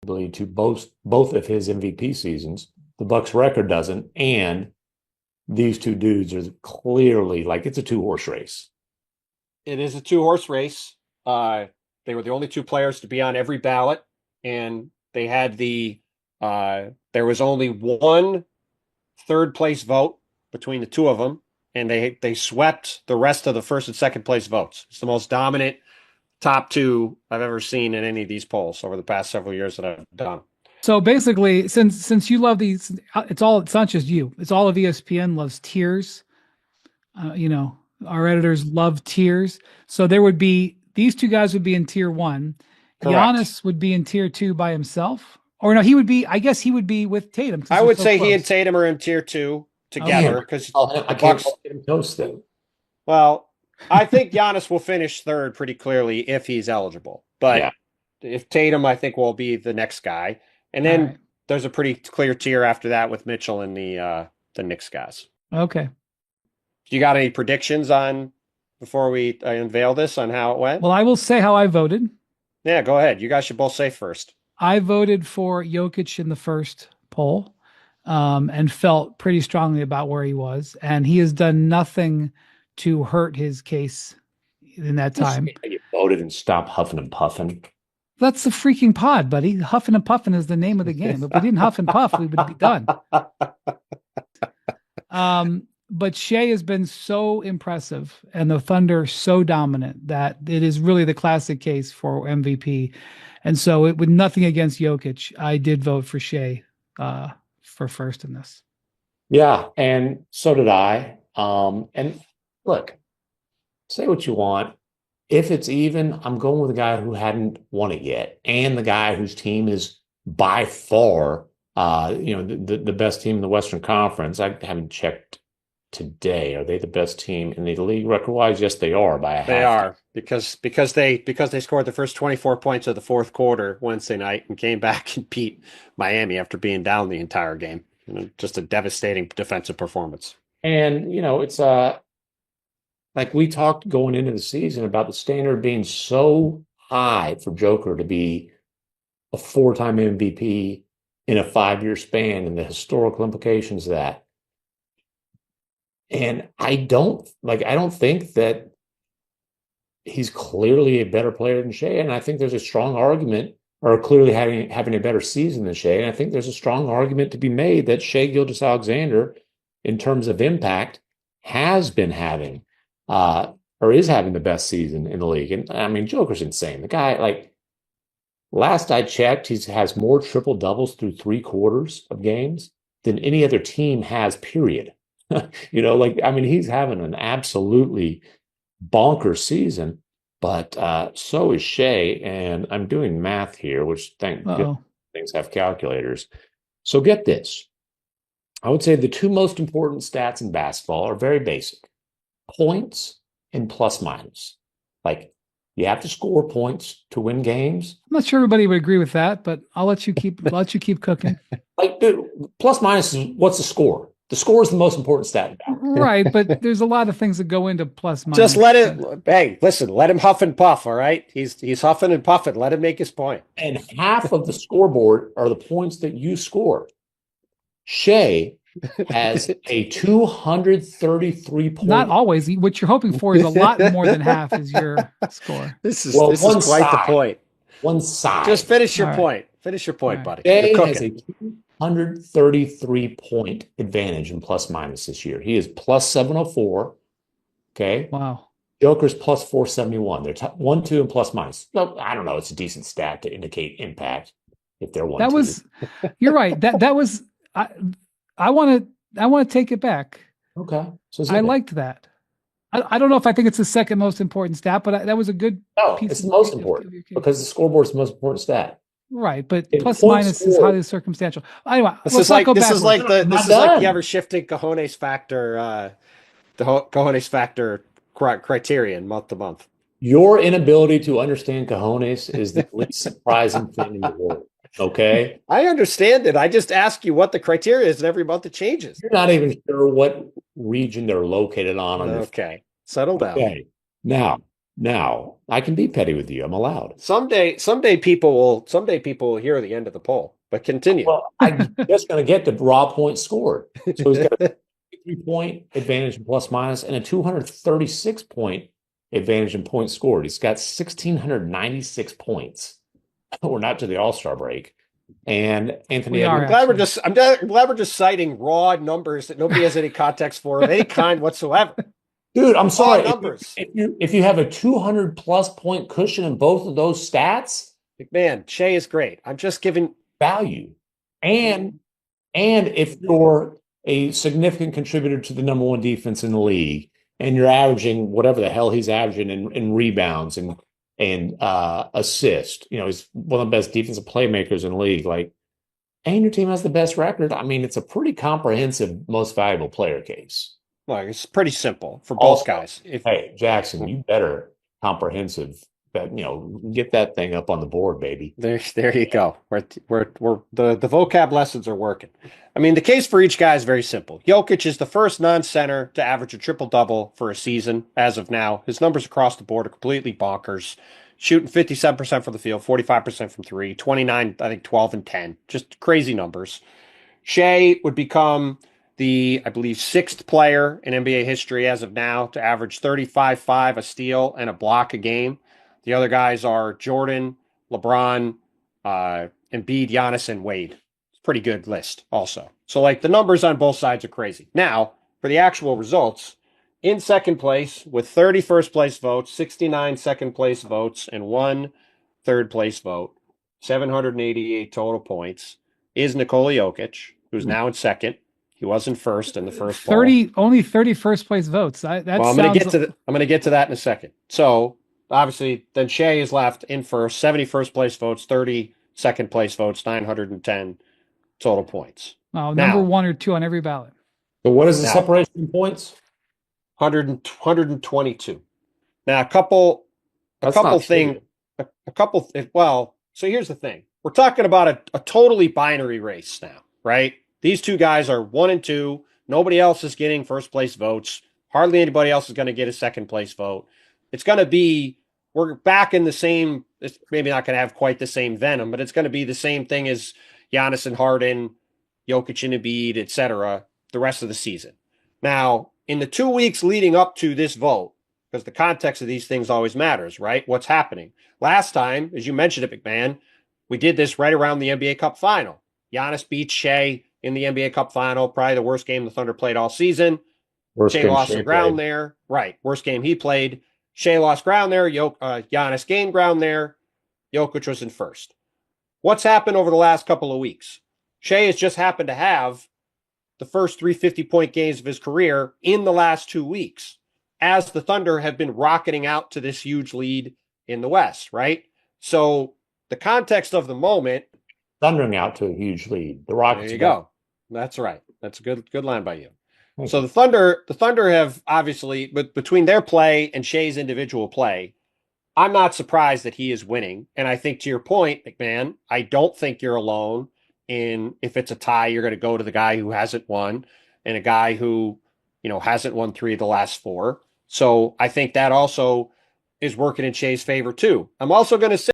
to both of his MVP seasons. The Bucks record doesn't, and these two dudes are clearly like it's a two-horse race. It is a two-horse race. They were the only two players to be on every ballot, and they had there was only one third place vote between the two of them, and they swept the rest of the first and second place votes. It's the most dominant top two I've ever seen in any of these polls over the past several years that I've done. So basically, since you love these, it's not just you. It's all of ESPN loves tiers. Our editors love tiers. So there would be these two guys would be in tier 1. Correct. Giannis would be in tier 2 by himself. Or no, he would be. I guess he would be with Tatum. I would say he and Tatum are in tier 2 together because I can't get him toasted. Well, I think Giannis will finish third pretty clearly if he's eligible. But if Tatum, I think, will be the next guy. And then there's a pretty clear tier after that with Mitchell and the Knicks guys. Okay. You got any predictions on before we unveil this on how it went? Well, I will say how I voted. Yeah, go ahead. You guys should both say first. I voted for Jokic in the first poll and felt pretty strongly about where he was. And he has done nothing to hurt his case in that time. You voted and stopped huffing and puffing. That's the freaking pod, buddy. Huffing and puffing is the name of the game. If we didn't huff and puff, we would be done. But Shai has been so impressive and the Thunder so dominant that it is really the classic case for MVP. And so with nothing against Jokic, I did vote for Shai for first in this. Yeah, and so did I. And look, say what you want. If it's even, I'm going with the guy who hadn't won it yet, and the guy whose team is by far, the best team in the Western Conference. I haven't checked today. Are they the best team in the league record-wise? Yes, they are by a half. They are because they scored the first 24 points of the fourth quarter Wednesday night and came back and beat Miami after being down the entire game. Just a devastating defensive performance. And it's like we talked going into the season about the standard being so high for Joker to be a 4-time MVP in a 5-year span and the historical implications of that. And I don't think that he's clearly a better player than Shai. And I think there's a strong argument, or clearly having a better season than Shai. And I think there's a strong argument to be made that Shai Gilgeous-Alexander, in terms of impact, has been having or is having the best season in the league. And I mean, Joker's insane. The guy, last I checked, he has more triple doubles through 3 quarters of games than any other team has, period. He's having an absolutely bonkers season, but so is Shai. And I'm doing math here, which thank goodness things have calculators. So get this. I would say the 2 most important stats in basketball are very basic. Points and plus minus. You have to score points to win games. I'm not sure everybody would agree with that, but I'll let you keep cooking. Plus minus is what's the score? The score is the most important stat. Right, but there's a lot of things that go into plus minus. Just let him huff and puff, all right? He's huffing and puffing. Let him make his point. And half of the scoreboard are the points that you score. Shai has a 233 point. Not always. What you're hoping for is a lot more than half is your score. This is quite the point. One side. Just finish your point. Finish your point, buddy. Shai has a 233 point advantage in plus minus this year. He is plus 704. Okay. Wow. Joker's plus 471. They're 1, 2, and plus minus. No, I don't know. It's a decent stat to indicate impact if they're 1, 2. You're right. That was. I want to take it back. Okay. So I liked that. I don't know if I think it's the second most important stat, but that was a good piece. It's the most important because the scoreboard is the most important stat. Right, but plus minus is highly circumstantial. Anyway, this is like the ever shifting cojones factor, the cojones factor criterion month to month. Your inability to understand cojones is the least surprising thing in the world. Okay, I understand it. I just ask you what the criteria is, and every month it changes. You're not even sure what region they're located on. Okay, settle down. Okay, now Now, I can be petty with you. I'm allowed. Someday people will hear the end of the poll, but continue. Well, I'm just going to get the raw points scored. So he's got a 3-point advantage in plus minus and a 236-point advantage in points scored. He's got 1,696 points. We're not to the All-Star break. And Anthony, I'm glad we're just citing raw numbers that nobody has any context for of any kind whatsoever. Dude, I'm sorry. Numbers. If you have a 200+ point cushion in both of those stats, McMahon, Shai is great. I'm just giving value. And if you're a significant contributor to the number one defense in the league, and you're averaging whatever the hell he's averaging in rebounds and assists, he's one of the best defensive playmakers in the league. And your team has the best record. I mean, it's a pretty comprehensive most valuable player case. Well, it's pretty simple for both guys. Hey, Jackson, you better comprehensive. That get that thing up on the board, baby. There you go. We're the vocab lessons are working. I mean, the case for each guy is very simple. Jokic is the first non-center to average a triple-double for a season as of now. His numbers across the board are completely bonkers. Shooting 57% from the field, 45% from three, 29, I think 12 and 10. Just crazy numbers. Shai would become the, I believe, 6th player in NBA history as of now to average 35-5, a steal, and a block a game. The other guys are Jordan, LeBron, Embiid, Giannis, and Wade. It's a pretty good list also. So, the numbers on both sides are crazy. Now, for the actual results, in second place with 30 first place votes, 69 second place votes, and 1 third place vote, 788 total points, is Nikola Jokic, who's now in second. He was in first in the first poll. Only 30 first place votes. I'm going to get to that in a second. So, obviously, then Shai is left in first, 70 first place votes, 30 second place votes, 910 total points. Oh, number 1 or 2 on every ballot. So what is the separation in points? 122. Now, a couple things. So here's the thing. We're talking about a totally binary race now, right? These two guys are 1 and 2. Nobody else is getting first place votes. Hardly anybody else is going to get a second place vote. It's going to be, we're back in the same, it's maybe not going to have quite the same venom, but it's going to be the same thing as Giannis and Harden, Jokic and Embiid, etc., the rest of the season. Now, in the 2 weeks leading up to this vote, because the context of these things always matters, right? What's happening? Last time, as you mentioned it, McMahon, we did this right around the NBA Cup final. Giannis beats Shai in the NBA Cup final, probably the worst game the Thunder played all season. Shai lost some ground there. Right, worst game he played. Shai lost ground there. Giannis gained ground there. Jokic was in first. What's happened over the last couple of weeks? Shai has just happened to have the first 3 50-point games of his career in the last 2 weeks, as the Thunder have been rocketing out to this huge lead in the West, right? So the context of the moment. Thundering out to a huge lead. The Rockets. There you go. That's right. That's a good line by you. So the Thunder have obviously, but between their play and Shai's individual play, I'm not surprised that he is winning. And I think to your point, McMahon, I don't think you're alone in, if it's a tie, you're going to go to the guy who hasn't won and a guy who, hasn't won 3 of the last 4. So I think that also is working in Shai's favor too. I'm also going to say